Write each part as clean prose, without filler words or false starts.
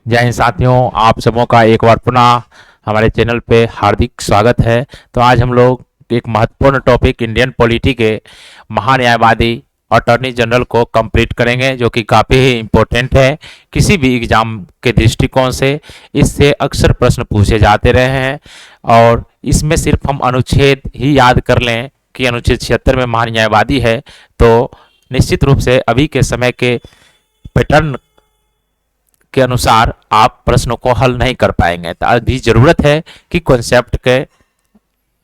जय हिंद साथियों, आप सबों का एक बार पुनः हमारे चैनल पे हार्दिक स्वागत है। तो आज हम लोग एक महत्वपूर्ण टॉपिक इंडियन पॉलिटी के महान्यायवादी अटॉर्नी जनरल को कंप्लीट करेंगे, जो कि काफ़ी ही इम्पोर्टेंट है किसी भी एग्जाम के दृष्टिकोण से। इससे अक्सर प्रश्न पूछे जाते रहे हैं और इसमें सिर्फ हम अनुच्छेद ही याद कर लें कि अनुच्छेद 76 में महान्यायवादी है, तो निश्चित रूप से अभी के समय के पैटर्न के अनुसार आप प्रश्नों को हल नहीं कर पाएंगे। तो अभी जरूरत है कि कॉन्सेप्ट के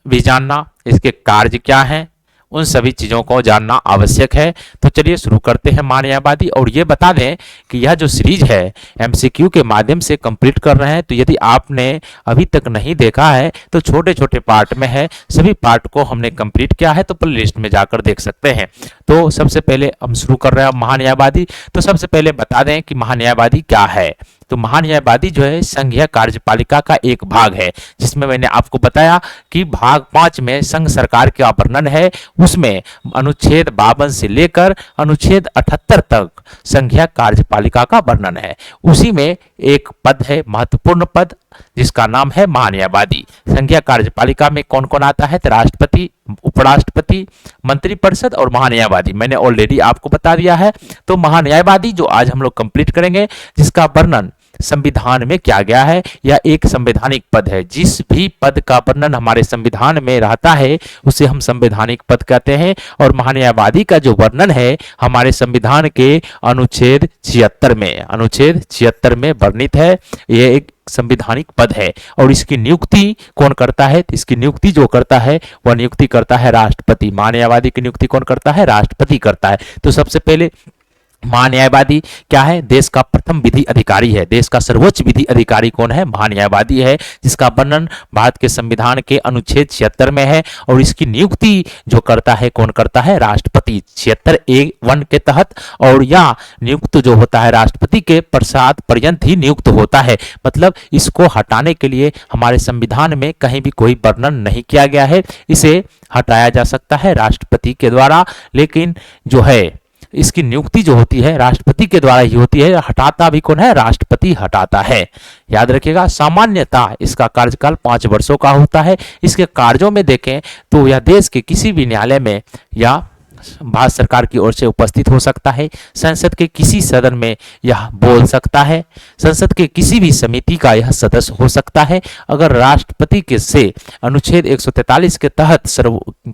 भी जानना, इसके कार्य क्या हैं, उन सभी चीज़ों को जानना आवश्यक है। तो चलिए शुरू करते हैं महान्यायवादी। और ये बता दें कि यह जो सीरीज है एमसीक्यू के माध्यम से कंप्लीट कर रहे हैं, तो यदि आपने अभी तक नहीं देखा है तो छोटे छोटे पार्ट में है, सभी पार्ट को हमने कंप्लीट किया है, तो प्ले लिस्ट में जाकर देख सकते हैं। तो सबसे पहले हम शुरू कर रहे हैं महान्यायवादी। तो सबसे पहले बता दें कि महान्यायवादी क्या है। तो महान्यायवादी जो है संघीय कार्यपालिका का एक भाग है, जिसमें मैंने आपको बताया कि भाग 5 में संघ सरकार का वर्णन है। उसमें अनुच्छेद 52 से लेकर अनुच्छेद 78 तक संघीय कार्यपालिका का वर्णन है। उसी में एक पद है, महत्वपूर्ण पद, जिसका नाम है महान्यायवादी। संघीय कार्यपालिका में कौन कौन आता है? तो राष्ट्रपति, उपराष्ट्रपति, मंत्रिपरिषद और महान्यायवादी मैंने ऑलरेडी आपको बता दिया है। तो महान्यायवादी जो आज हम लोग कंप्लीट करेंगे, जिसका वर्णन संविधान में किया गया है, यह एक संवैधानिक पद है। जिस भी पद का वर्णन हमारे संविधान में रहता है उसे हम संवैधानिक पद कहते हैं। और महान्यायवादी का जो वर्णन है हमारे संविधान के अनुच्छेद 76 में वर्णित है। यह एक संवैधानिक पद है और इसकी नियुक्ति कौन करता है? इसकी नियुक्ति जो करता है वह नियुक्ति करता है राष्ट्रपति। महान्यायवादी की नियुक्ति कौन करता है? राष्ट्रपति करता है। तो सबसे पहले महान्यायवादी क्या है? देश का प्रथम विधि अधिकारी है। देश का सर्वोच्च विधि अधिकारी कौन है? महान्यायवादी है, जिसका वर्णन भारत के संविधान के अनुच्छेद 76 में है। और इसकी नियुक्ति जो करता है कौन करता है? राष्ट्रपति, 76A1 के तहत। और यह नियुक्त जो होता है राष्ट्रपति के प्रसाद पर्यंत ही नियुक्त होता है। मतलब इसको हटाने के लिए हमारे संविधान में कहीं भी कोई वर्णन नहीं किया गया है। इसे हटाया जा सकता है राष्ट्रपति के द्वारा, लेकिन जो है इसकी नियुक्ति जो होती है राष्ट्रपति के द्वारा ही होती है। हटाता भी कौन है? राष्ट्रपति हटाता है। याद रखिएगा, सामान्यतः इसका कार्यकाल 5 वर्षों का होता है। इसके कार्यों में देखें तो यह देश के किसी भी न्यायालय में या भारत सरकार की ओर से उपस्थित हो सकता है। संसद के किसी सदन में यह बोल सकता है। संसद के किसी भी समिति का यह सदस्य हो सकता है। अगर राष्ट्रपति के से अनुच्छेद 143 के तहत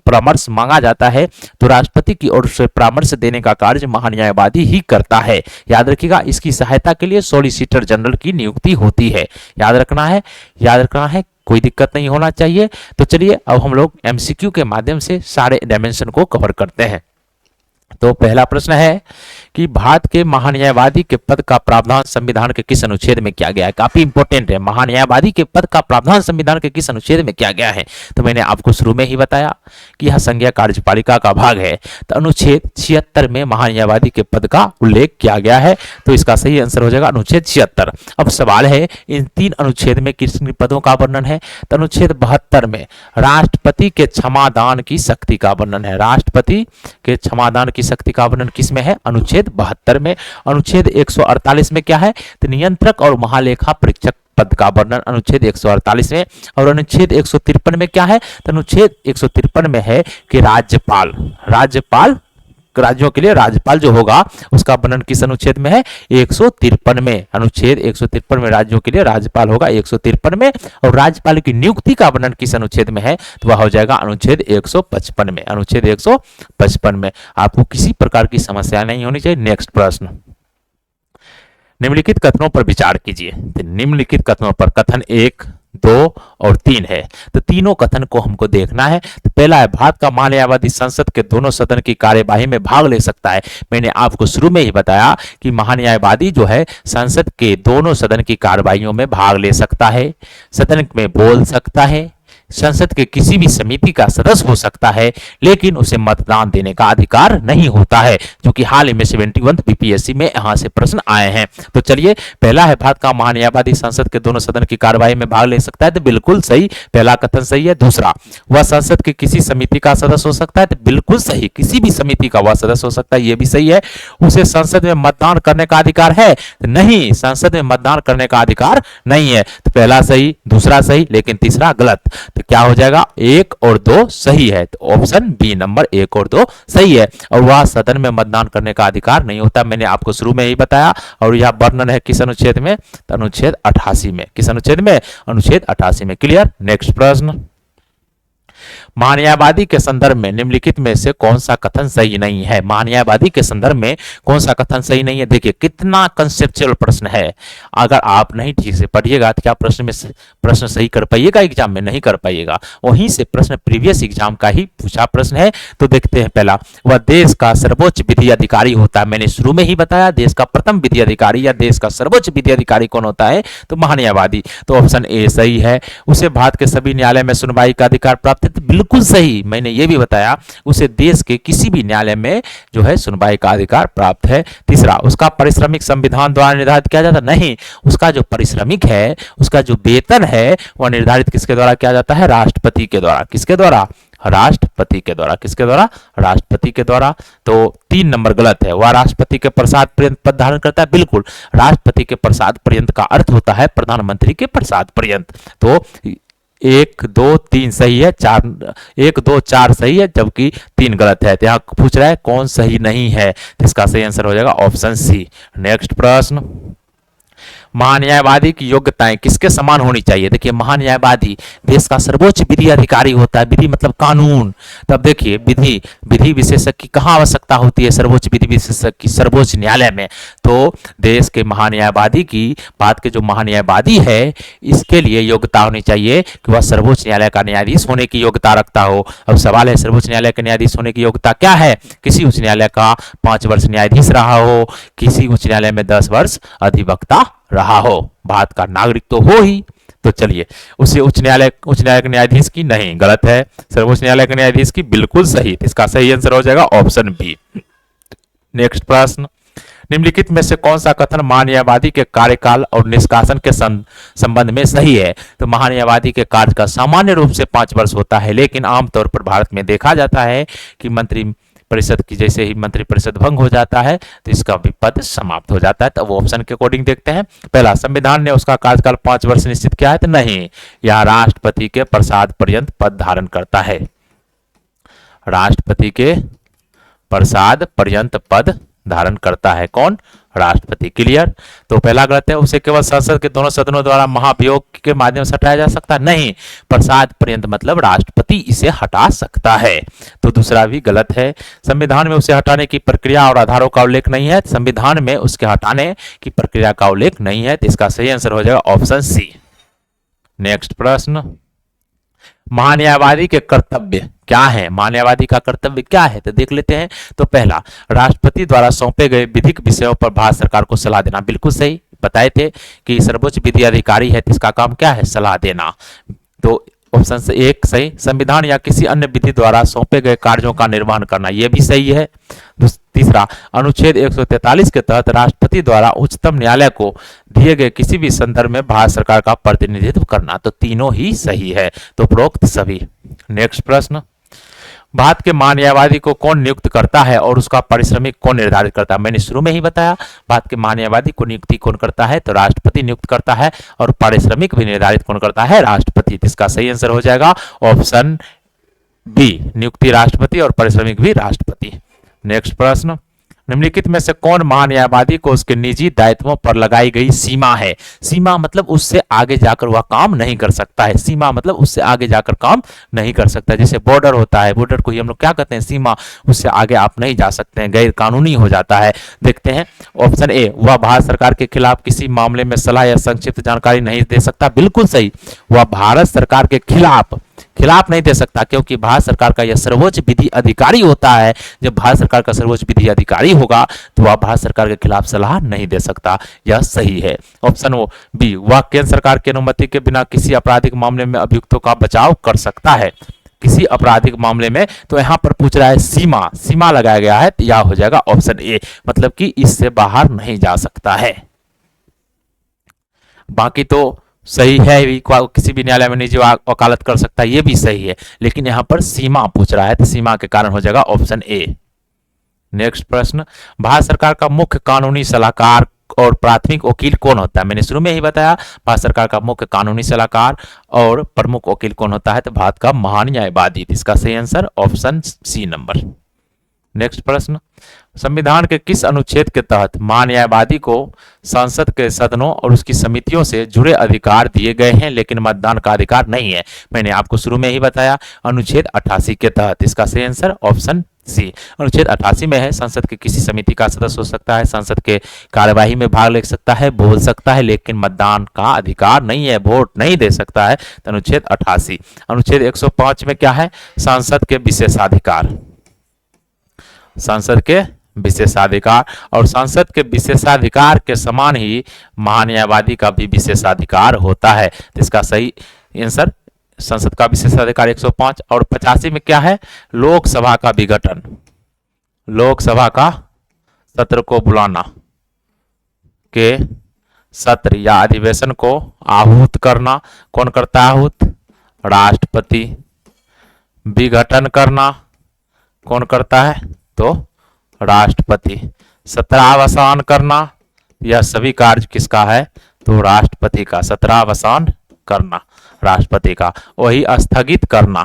परामर्श मांगा जाता है तो राष्ट्रपति की ओर से परामर्श देने का कार्य महान्यायवादी ही करता है। याद रखिएगा, इसकी सहायता के लिए सॉलिसिटर जनरल की नियुक्ति होती है। याद रखना है, कोई दिक्कत नहीं होना चाहिए। तो चलिए अब हम लोग एमसीक्यू के माध्यम से सारे डायमेंशन को कवर करते हैं। तो पहला प्रश्न है कि भारत के महान्यायवादी के पद का प्रावधान संविधान के किस अनुच्छेद में किया गया है? काफी इंपॉर्टेंट है, महान्यायवादी के पद का प्रावधान संविधान के किस अनुच्छेद में किया गया है? तो मैंने आपको शुरू में ही बताया कि यह संघीय कार्यपालिका का भाग है। तो अनुच्छेद 76 में महान्यायवादी के पद का उल्लेख किया गया है। तो इसका सही आंसर हो जाएगा अनुच्छेद 76। अब सवाल है, इन 3 अनुच्छेद में किस पदों का वर्णन है? तो अनुच्छेद 72 में राष्ट्रपति के क्षमादान की शक्ति का वर्णन है। राष्ट्रपति के क्षमादान की शक्ति का वर्णन किस में है? अनुच्छेद 72 में। अनुच्छेद 148 में क्या है? तो नियंत्रक और महालेखा परीक्षक पद का वर्णन अनुच्छेद 148 में। और अनुच्छेद 153 में क्या है? तो अनुच्छेद 153 में है कि राज्यपाल राज्यों के लिए राज्यपाल जो होगा उसका वर्णन किस अनुच्छेद में है? 153 में। अनुच्छेद 153 में राज्यों के लिए राज्यपाल होगा 153 में। और राज्यपाल की नियुक्ति का वर्णन किस अनुच्छेद में है? तो वह हो जाएगा अनुच्छेद 155 में। अनुच्छेद 155 में। आपको किसी प्रकार की समस्या नहीं होनी चाहिए। नेक्स्ट प्रश्न, निम्नलिखित कथनों पर विचार कीजिए। तो निम्नलिखित कथनों पर कथन 1, 2 और 3 है। तो तीनों कथन को हमको देखना है। तो पहला है, भारत का महान्यायवादी संसद के दोनों सदन की कार्यवाही में भाग ले सकता है। मैंने आपको शुरू में ही बताया कि महान्यायवादी जो है संसद के दोनों सदन की कार्यवाहियों में भाग ले सकता है, सदन में बोल सकता है, संसद के किसी भी समिति का सदस्य हो सकता है, लेकिन उसे मतदान देने का अधिकार नहीं होता है, जो कि हाल ही में 71 बीपीएससी में यहां से प्रश्न आए हैं। तो चलिए, पहला है भारत का महान्यायवादी संसद के दोनों सदन की कार्यवाही में भाग ले सकता है, तो बिल्कुल सही, पहला कथन सही है। दूसरा, वह संसद के किसी समिति का सदस्य हो सकता है, तो बिल्कुल सही, किसी भी समिति का वह सदस्य हो सकता है, यह भी सही है। उसे संसद में मतदान करने का अधिकार है, तो नहीं, संसद में मतदान करने का अधिकार नहीं है। तो पहला सही, दूसरा सही, लेकिन तीसरा गलत। तो क्या हो जाएगा, 1 और 2 सही है, तो ऑप्शन बी नंबर 1 और 2 सही है। और वह सदन में मतदान करने का अधिकार नहीं होता, मैंने आपको शुरू में ही बताया। और यह वर्णन है किस अनुच्छेद में, तो अनुच्छेद 88 में। किस अनुच्छेद में, अनुच्छेद 88 में। क्लियर। नेक्स्ट प्रश्न, महान्यायवादी के संदर्भ में निम्नलिखित में से कौन सा कथन सही नहीं है। महान्यायवादी के संदर्भ में कौन सा कथन सही नहीं है। देखिए कितना कंसेप्चुअल प्रश्न है, अगर आप नहीं ठीक से पढ़िएगा तो क्या प्रश्न सही कर पाइएगा, एग्जाम में नहीं कर पाइएगा। वहीं से प्रश्न प्रीवियस एग्जाम का ही पूछा प्रश्न है। तो देखते हैं, पहला, वह देश का सर्वोच्च विधि अधिकारी होता है। मैंने शुरू में ही बताया, देश का प्रथम विधि अधिकारी या देश का सर्वोच्च विधि अधिकारी कौन होता है, तो महान्यायवादी। तो ऑप्शन ए सही है। उसे भारत के सभी न्यायालय में सुनवाई का अधिकार प्राप्त है, तो बिल्कुल सही, मैंने ये भी बताया, उसे देश के किसी भी न्यायालय में जो है सुनवाई का अधिकार प्राप्त है। तीसरा, उसका पारिश्रमिक संविधान द्वारा निर्धारित किया जाता, नहीं, उसका जो पारिश्रमिक है, उसका जो वेतन है, वह निर्धारित किसके द्वारा किया जाता है, राष्ट्रपति के द्वारा। किसके द्वारा, राष्ट्रपति के द्वारा। किसके द्वारा, राष्ट्रपति के द्वारा। तो 3 नंबर गलत है। वह राष्ट्रपति के प्रसाद पर्यंत पद धारण करता है, बिल्कुल, राष्ट्रपति के प्रसाद पर्यंत का अर्थ होता है प्रधानमंत्री के प्रसाद पर्यंत। तो 1 2 3 सही है, 1 2 4 सही है, जबकि 3 गलत है। तो यहाँ पूछ रहा है कौन सही नहीं है, तो इसका सही आंसर हो जाएगा ऑप्शन सी। नेक्स्ट प्रश्न, महान्यायवादी की योग्यताएं किसके समान होनी चाहिए। देखिए, महान्यायवादी देश का सर्वोच्च विधि अधिकारी होता है, विधि मतलब कानून। तब देखिए, विधि विशेषज्ञ की कहाँ आवश्यकता होती है, सर्वोच्च विधि विशेषज्ञ की सर्वोच्च न्यायालय में। तो देश के महान्यायवादी की, भारत के जो महान्यायवादी है, इसके लिए योग्यता होनी चाहिए कि वह सर्वोच्च न्यायालय का न्यायाधीश होने की योग्यता रखता हो। अब सवाल है, सर्वोच्च न्यायालय के न्यायाधीश होने की योग्यता क्या है। किसी उच्च न्यायालय का 5 वर्ष न्यायाधीश रहा हो, किसी उच्च न्यायालय में 10 वर्ष अधिवक्ता रहा हो, भारत का नागरिक तो हो ही। तो चलिए, उसे उच्च न्यायालय के न्यायाधीश की, नहीं, गलत है, सर्वोच्च न्यायालय के न्यायाधीश की, बिल्कुल सही। इसका सही आंसर हो जाएगा ऑप्शन बी। नेक्स्ट प्रश्न, निम्नलिखित में से कौन सा कथन महान्यायवादी के कार्यकाल और निष्कासन के संबंध में सही है। तो महान्यायवादी के कार्यकाल सामान्य रूप से 5 वर्ष होता है, लेकिन आमतौर पर भारत में देखा जाता है कि मंत्री परिषद की, जैसे ही मंत्री परिषद भंग हो जाता है तो इसका भी पद समाप्त हो जाता है। तो वो ऑप्शन के अकॉर्डिंग देखते हैं। पहला, संविधान ने उसका कार्यकाल 5 वर्ष निश्चित किया है, तो नहीं, यह राष्ट्रपति के प्रसाद पर्यंत पद धारण करता है। राष्ट्रपति के प्रसाद पर्यंत पद धारण करता है कौन, राष्ट्रपति। क्लियर। तो पहला गलत है, उसे केवल संसद के दोनों सदनों द्वारा महाभियोग के माध्यम से हटाया जा सकता है, नहीं, प्रसाद पर्यंत मतलब राष्ट्रपति इसे हटा सकता है। तो दूसरा भी गलत है। संविधान में उसे हटाने की प्रक्रिया और आधारों का उल्लेख नहीं है, संविधान में उसके हटाने की प्रक्रिया का उल्लेख नहीं है, तो इसका सही आंसर हो जाएगा ऑप्शन सी। नेक्स्ट प्रश्न, महान्यायवादी के कर्तव्य क्या है। महान्यायवादी का कर्तव्य क्या है, तो देख लेते हैं। तो पहला, राष्ट्रपति द्वारा सौंपे गए विधिक विषयों पर भारत सरकार को सलाह देना, बिल्कुल सही, बताए थे कि सर्वोच्च विधि अधिकारी है, इसका काम क्या है, सलाह देना। तो ऑप्शन से 1 सही। संविधान या किसी अन्य विधि द्वारा सौंपे गए कार्यों का निर्वहन करना, यह भी सही है। तीसरा, अनुच्छेद 143 के तहत राष्ट्रपति द्वारा उच्चतम न्यायालय को दिए गए किसी भी संदर्भ में भारत सरकार का प्रतिनिधित्व करना, तो तीनों ही सही है। तो उपरोक्त सभी। नेक्स्ट प्रश्न, भारत के महान्यायवादी को कौन नियुक्त करता है और उसका पारिश्रमिक कौन निर्धारित करता है। मैंने शुरू में ही बताया, भारत के महान्यायवादी को नियुक्ति कौन करता है, तो राष्ट्रपति नियुक्त करता है, और पारिश्रमिक भी निर्धारित कौन करता है, राष्ट्रपति। इसका सही आंसर हो जाएगा ऑप्शन बी, नियुक्ति राष्ट्रपति और पारिश्रमिक भी राष्ट्रपति। नेक्स्ट प्रश्न, निम्नलिखित में से कौन महान्यायवादी को उसके निजी दायित्वों पर लगाई गई सीमा है। सीमा मतलब उससे आगे जाकर वह काम नहीं कर सकता है, सीमा मतलब उससे आगे जाकर काम नहीं कर सकता। जैसे बॉर्डर होता है, बॉर्डर को ही हम लोग क्या कहते हैं, सीमा, उससे आगे आप नहीं जा सकते हैं, गैर कानूनी हो जाता है। देखते हैं ऑप्शन ए, वह भारत सरकार के खिलाफ किसी मामले में सलाह या संक्षिप्त जानकारी नहीं दे सकता, बिल्कुल सही, वह भारत सरकार के खिलाफ खिलाफ नहीं दे सकता, क्योंकि भारत सरकार का यह सर्वोच्च विधि अधिकारी होता है। जब भारत सरकार का सर्वोच्च विधि अधिकारी होगा तो वह भारत सरकार के खिलाफ सलाह नहीं दे सकता। यह सही है। ऑप्शन ओ बी, वह केंद्र सरकार की अनुमति के बिना किसी आपराधिक मामले में अभियुक्तों का बचाव कर सकता है। किसी आपराधिक मामले में, तो यहां पर पूछ रहा है सीमा, सीमा लगाया गया है, तो यह हो जाएगा ऑप्शन ए, मतलब कि इससे बाहर नहीं जा सकता है। बाकी तो सही है भी, किसी भी न्यायालय में निजी वकालत कर सकता है, ये भी सही है, लेकिन यहां पर सीमा पूछ रहा है, तो सीमा के कारण हो जाएगा ऑप्शन ए। नेक्स्ट प्रश्न, भारत सरकार का मुख्य कानूनी सलाहकार और प्राथमिक वकील कौन होता है? मैंने शुरू में ही बताया, भारत सरकार का मुख्य कानूनी सलाहकार और प्रमुख वकील कौन होता है? तो भारत का महान्यायवादी। इसका सही answer option C number. Next प्रश्न, संविधान के किस अनुच्छेद के तहत महान्यायवादी को संसद के सदनों और उसकी समितियों से जुड़े अधिकार दिए गए हैं लेकिन मतदान का अधिकार नहीं है? मैंने आपको शुरू में ही बताया, अनुच्छेद 88 के तहत। इसका सही आंसर ऑप्शन सी, अनुच्छेद 88 में है, संसद की किसी समिति का सदस्य हो सकता है, संसद के कार्यवाही में भाग ले सकता है, बोल सकता है, लेकिन मतदान का अधिकार नहीं है, वोट नहीं दे सकता है। तो अनुच्छेद 88। अनुच्छेद 105 में क्या है? संसद के विशेषाधिकार, संसद के विशेषाधिकार, और संसद के विशेषाधिकार के समान ही महान्यायवादी का भी विशेषाधिकार होता है। तो इसका सही आंसर संसद का विशेषाधिकार 105। और 85 में क्या है? लोकसभा का विघटन, लोकसभा का सत्र को बुलाना, के सत्र या अधिवेशन को आहूत करना, कौन करता है आहूत? राष्ट्रपति। विघटन करना कौन करता है? तो राष्ट्रपति। सत्रावसान करना, यह सभी कार्य किसका है? तो राष्ट्रपति का। सत्रावसान करना राष्ट्रपति का। वही स्थगित करना,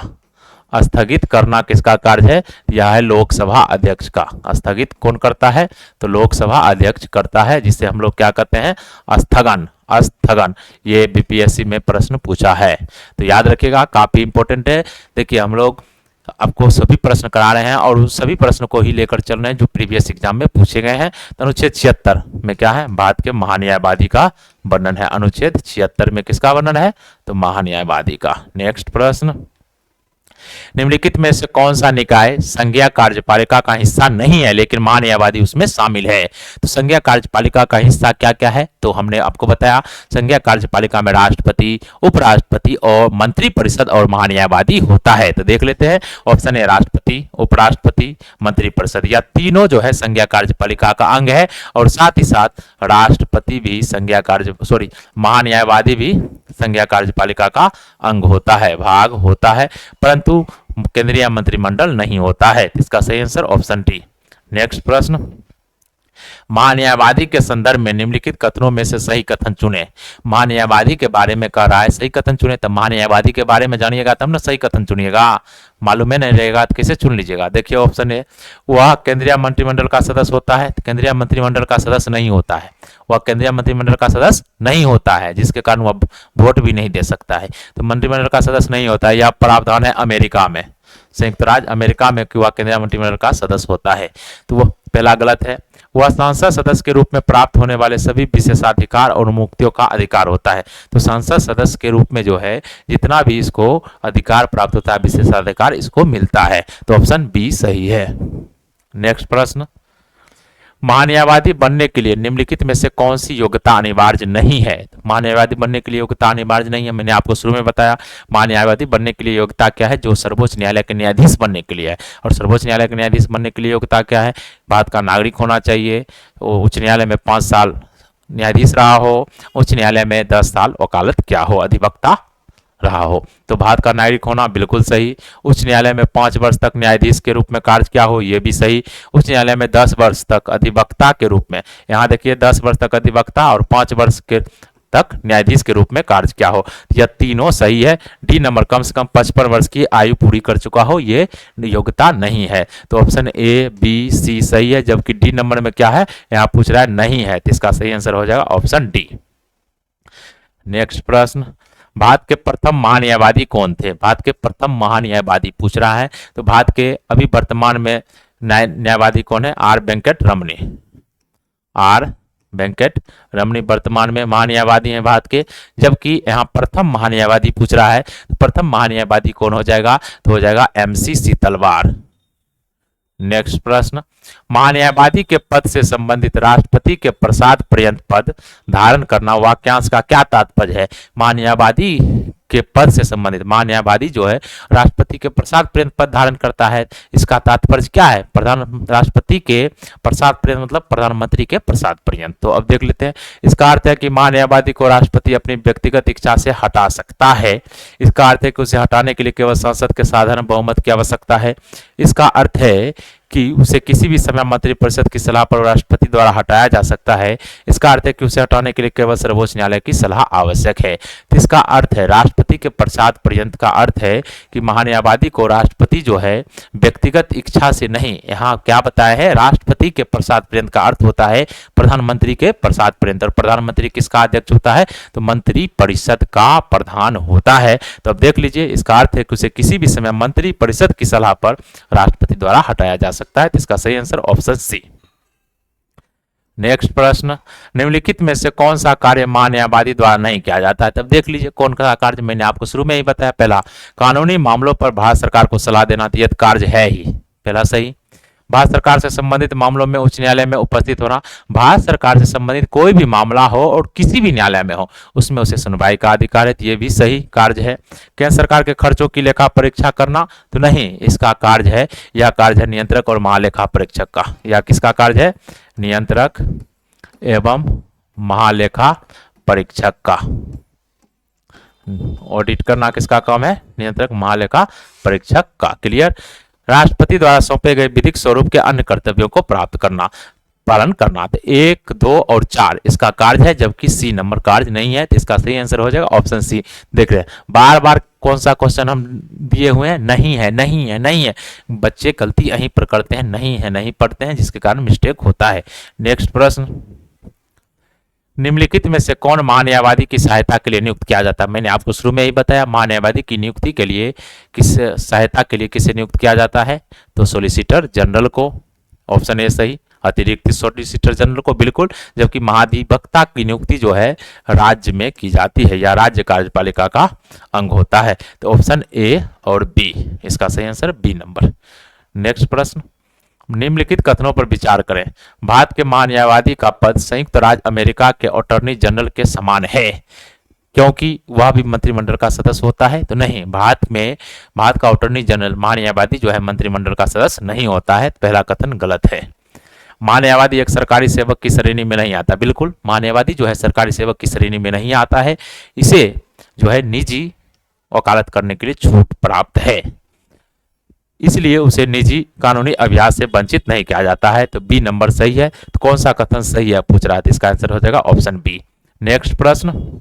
स्थगित करना किसका कार्य है? यह है लोकसभा अध्यक्ष का। स्थगित कौन करता है? तो लोकसभा अध्यक्ष करता है, जिसे हम लोग क्या कहते हैं? स्थगन। स्थगन, ये बीपीएससी में प्रश्न पूछा है, तो याद रखिएगा, काफी इंपॉर्टेंट है। देखिए हम लोग आपको सभी प्रश्न करा रहे हैं और उन सभी प्रश्न को ही लेकर चल रहे हैं जो प्रीवियस एग्जाम में पूछे गए हैं। तो अनुच्छेद 76 में क्या है? भारत के महान्यायवादी का वर्णन है। अनुच्छेद 76 में किसका वर्णन है? तो महान्यायवादी का। नेक्स्ट प्रश्न, निम्नलिखित में से कौन सा निकाय संघीय कार्यपालिका का हिस्सा नहीं है लेकिन महान्यायवादी उसमें शामिल है? तो संघीय कार्यपालिका का हिस्सा क्या क्या है? तो हमने आपको बताया, संघीय कार्यपालिका में राष्ट्रपति, उपराष्ट्रपति और मंत्रिपरिषद और महान्यायवादी होता है। तो देख लेते हैं, ऑप्शन ए राष्ट्रपति, उपराष्ट्रपति, मंत्रिपरिषद, या तीनों जो है संघीय कार्यपालिका का अंग है, और साथ ही साथ राष्ट्रपति भी महान्यायवादी भी संघीय कार्यपालिका का अंग होता है, भाग होता है, परंतु केंद्रीय मंत्रिमंडल नहीं होता है। इसका सही आंसर ऑप्शन डी। नेक्स्ट प्रश्न, महान्यायवादी के संदर्भ में निम्नलिखित कथनों में से सही कथन चुने। महान्यायवादी के बारे में कह रहा है सही कथन चुने, तो महान्यायवादी के बारे में जानिएगा तब ना सही कथन चुनिएगा। मालूम है नहीं रहेगा तो कैसे चुन लीजिएगा? देखिए ऑप्शन ए, वह केंद्रीय मंत्रिमंडल का सदस्य होता है। तो केंद्रीय मंत्रिमंडल का सदस्य नहीं होता है, वह केंद्रीय मंत्रिमंडल का सदस्य नहीं होता है, जिसके कारण वह वोट भी नहीं दे सकता है। तो मंत्रिमंडल का सदस्य नहीं होता है, यह प्रावधान है अमेरिका में, संयुक्त राज्य अमेरिका में कि वह केंद्रीय मंत्रिमंडल का सदस्य होता है। तो वह पहला गलत है। वह सांसद सदस्य के रूप में प्राप्त होने वाले सभी विशेषाधिकार और मुक्तियों का अधिकार होता है। तो सांसद सदस्य के रूप में जो है जितना भी इसको अधिकार प्राप्त होता है, विशेषाधिकार इसको मिलता है। तो ऑप्शन बी सही है। नेक्स्ट प्रश्न, महान्यायवादी बनने के लिए निम्नलिखित में से कौन सी योग्यता अनिवार्य नहीं है? महान्यायवादी बनने के लिए योग्यता अनिवार्य नहीं है, मैंने आपको शुरू में बताया। महान्यायवादी बनने के लिए योग्यता क्या है? जो सर्वोच्च न्यायालय के न्यायाधीश बनने के लिए है। और सर्वोच्च न्यायालय के न्यायाधीश बनने के लिए योग्यता क्या है? भारत का नागरिक होना चाहिए, उच्च न्यायालय में 5 साल न्यायाधीश रहा हो, उच्च न्यायालय में 10 साल वकालत क्या हो, अधिवक्ता रहा हो। तो भारत का नागरिक होना बिल्कुल सही। उच्च न्यायालय में 5 वर्ष तक न्यायाधीश के रूप में कार्य किया हो, यह भी सही। उच्च न्यायालय में 10 वर्ष तक अधिवक्ता के रूप में, यहाँ देखिए 10 वर्ष तक अधिवक्ता और 5 वर्ष के तक न्यायाधीश के रूप में कार्य किया हो, यह तीनों सही है। डी नंबर, कम से कम 55 वर्ष की आयु पूरी कर चुका हो, ये योग्यता नहीं है। तो ऑप्शन ए बी सी सही है, जबकि डी नंबर में क्या है? यहाँ पूछ रहा है नहीं है, तो इसका सही आंसर हो जाएगा ऑप्शन डी। नेक्स्ट प्रश्न, भारत के प्रथम महान्यायवादी कौन थे? भारत के प्रथम महान्यायवादी पूछ रहा है। तो भारत के अभी वर्तमान में न्यायवादी कौन है? आर वेंकट रमनी। आर वेंकट रमणी वर्तमान में महान्यायवादी हैं भारत के। जबकि यहाँ प्रथम महान्यायवादी पूछ रहा है, प्रथम महान्यायवादी कौन हो जाएगा, तो हो जाएगा एमसी सीतलवार। नेक्स्ट प्रश्न, महान्यायवादी के पद से संबंधित राष्ट्रपति के प्रसाद पर्यंत पद धारण करना वाक्यांश का क्या तात्पर्य है। महान्यायवादी के पद से संबंधित, महान्यायवादी जो है राष्ट्रपति के प्रसाद पर्यंत पद धारण करता है, इसका तात्पर्य क्या है। राष्ट्रपति के प्रसाद पर्यंत मतलब प्रधानमंत्री के प्रसाद पर्यंत। तो अब देख लेते हैं, इसका अर्थ है कि महान्यायवादी को राष्ट्रपति अपनी व्यक्तिगत इच्छा से हटा सकता है। इसका अर्थ है कि उसे हटाने के लिए केवल संसद के साधारण बहुमत की आवश्यकता है। इसका अर्थ है कि उसे किसी भी समय मंत्रिपरिषद की सलाह पर राष्ट्रपति द्वारा हटाया जा सकता है। इसका अर्थ है कि उसे हटाने के लिए केवल सर्वोच्च न्यायालय की सलाह आवश्यक है। तो इसका अर्थ है राष्ट्रपति के प्रसाद पर्यंत का अर्थ है कि महान्यायवादी को राष्ट्रपति जो है व्यक्तिगत इच्छा से नहीं, यहाँ क्या बताया है, राष्ट्रपति के प्रसाद पर्यंत का अर्थ होता है प्रधानमंत्री के प्रसाद पर्यंत। और प्रधानमंत्री किसका अध्यक्ष होता है, तो मंत्री परिषद का प्रधान होता है। तो अब देख लीजिए, इसका अर्थ है कि उसे किसी भी समय मंत्री परिषद की सलाह पर राष्ट्रपति द्वारा हटाया जा सकता है। तो इसका सही आंसर ऑप्शन सी। नेक्स्ट प्रश्न, निम्नलिखित में से कौन सा कार्य महान्यायवादी द्वारा नहीं किया जाता है। तब देख लीजिए कौन सा कार्य, मैंने आपको शुरू में ही बताया। पहला, कानूनी मामलों पर भारत सरकार को सलाह देना, तो यह कार्य है ही, पहला सही। भारत सरकार से संबंधित मामलों में उच्च न्यायालय में उपस्थित होना, भारत सरकार से संबंधित कोई भी मामला हो और किसी भी न्यायालय में हो उसमें उसे सुनवाई का अधिकार है, तो ये भी सही कार्य है। केंद्र सरकार के खर्चों की लेखा परीक्षा करना, तो नहीं, इसका कार्य है, यह कार्य है नियंत्रक और महालेखा परीक्षक का। यह किसका कार्य है, नियंत्रक एवं महालेखा परीक्षक का। ऑडिट करना किसका काम है, नियंत्रक महालेखा परीक्षक का। क्लियर। राष्ट्रपति द्वारा सौंपे गए विधिक स्वरूप के अन्य कर्तव्यों को प्राप्त करना, पालन करना, तो 1, 2 और 4 इसका कार्य है, जबकि सी नंबर कार्य नहीं है। तो इसका सही आंसर हो जाएगा ऑप्शन सी। देख रहे हैं बार बार कौन सा क्वेश्चन हम दिए हुए हैं, नहीं है, नहीं है, नहीं है। बच्चे गलती यहीं पर करते हैं, नहीं है, नहीं पढ़ते हैं, जिसके कारण मिस्टेक होता है। नेक्स्ट प्रश्न, निम्नलिखित में से कौन महान्यायवादी की सहायता के लिए नियुक्त किया जाता है। मैंने आपको शुरू में ही बताया, महान्यायवादी की नियुक्ति के लिए किस सहायता के लिए किसे नियुक्त किया जाता है, तो सोलिसिटर जनरल को। ऑप्शन ए सही, अतिरिक्त सोलिसिटर जनरल को, बिल्कुल। जबकि महाधिवक्ता की नियुक्ति जो है राज्य में की जाती है या राज्य कार्यपालिका का अंग होता है। तो ऑप्शन ए और बी, इसका सही आंसर बी नंबर। नेक्स्ट प्रश्न, निम्नलिखित कथनों पर विचार करें। भारत के महान्यायवादी का पद संयुक्त राज्य अमेरिका के अटॉर्नी जनरल के समान है, क्योंकि वह भी मंत्रिमंडल का सदस्य होता है। तो नहीं, भारत का अटॉर्नी जनरल महान्यायवादी जो है मंत्रिमंडल का सदस्य नहीं होता है। पहला कथन गलत है। महान्यायवादी एक सरकारी सेवक की श्रेणी में नहीं आता, बिल्कुल, महान्यायवादी जो है सरकारी सेवक की श्रेणी में नहीं आता है। इसे जो है निजी वकालत करने के लिए छूट प्राप्त है, इसलिए उसे निजी कानूनी अभ्यास से वंचित नहीं किया जाता है। तो बी नंबर सही है। तो कौन सा कथन सही है पूछ रहा है, तो इसका आंसर हो जाएगा ऑप्शन बी। नेक्स्ट प्रश्न,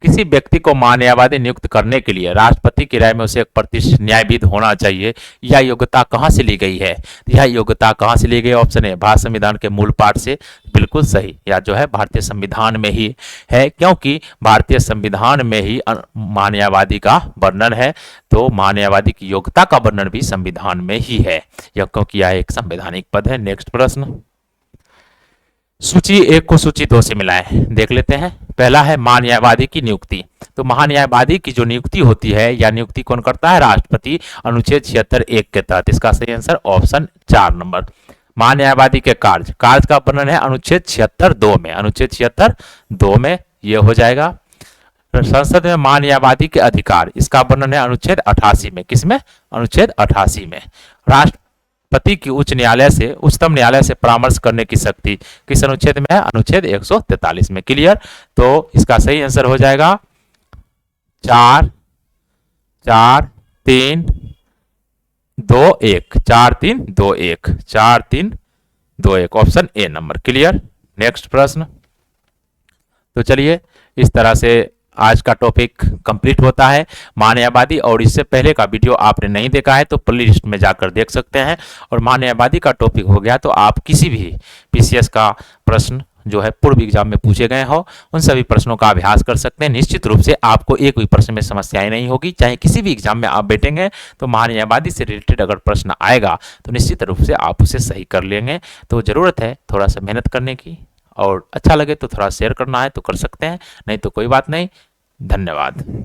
किसी व्यक्ति को महान्यायवादी नियुक्त करने के लिए राष्ट्रपति की राय में उसे एक प्रतिष्ठित न्यायविद होना चाहिए। यह योग्यता कहां से ली गई है, यह योग्यता कहां से ली गई, ऑप्शन ए भारत संविधान के मूल पाठ से, बिल्कुल सही। या जो है भारतीय संविधान में ही है, क्योंकि भारतीय संविधान में ही महान्यायवादी का वर्णन है। तो महान्यायवादी की योग्यता का वर्णन भी संविधान में ही है, यह क्योंकि यह एक संवैधानिक पद है। नेक्स्ट प्रश्न, सूची 1 को सूची 2 से मिलाएं, देख लेते हैं। पहला है महान्यायवादी की नियुक्ति। तो महान्यायवादी की जो नियुक्ति होती है या नियुक्ति कौन करता है, राष्ट्रपति, अनुच्छेद 76(1) के तहत। इसका सही आंसर ऑप्शन 4 नंबर। महान्यायवादी के कार्य का वर्णन है अनुच्छेद 76(2) में, अनुच्छेद 76(2) में ये हो जाएगा। संसद में महान्यायवादी के अधिकार, इसका वर्णन है अनुच्छेद 88 में। किसमें, अनुच्छेद 88 में। राष्ट्रपति की उच्चतम न्यायालय से परामर्श करने की शक्ति किस अनुच्छेद में है, अनुच्छेद 143 में। क्लियर। तो इसका सही आंसर हो जाएगा 4, 4, 3, 2, 1, 4, 3, 2, 1, 4, 3, 2, 1, option A number. Clear. Next प्रश्न, तो चलिए इस तरह से आज का टॉपिक कंप्लीट होता है महान्यायवादी। और इससे पहले का वीडियो आपने नहीं देखा है तो प्लेलिस्ट में जाकर देख सकते हैं। और महान्यायवादी का टॉपिक हो गया तो आप किसी भी पीसीएस का प्रश्न जो है पूर्व एग्जाम में पूछे गए हो उन सभी प्रश्नों का अभ्यास कर सकते हैं। निश्चित रूप से आपको एक भी प्रश्न में समस्याएं नहीं होगी। चाहे किसी भी एग्जाम में आप बैठेंगे तो महान्यायवादी से रिलेटेड अगर प्रश्न आएगा तो निश्चित रूप से आप उसे सही कर लेंगे। तो ज़रूरत है थोड़ा सा मेहनत करने की और अच्छा लगे तो थोड़ा शेयर करना है तो कर सकते हैं, नहीं तो कोई बात नहीं। धन्यवाद।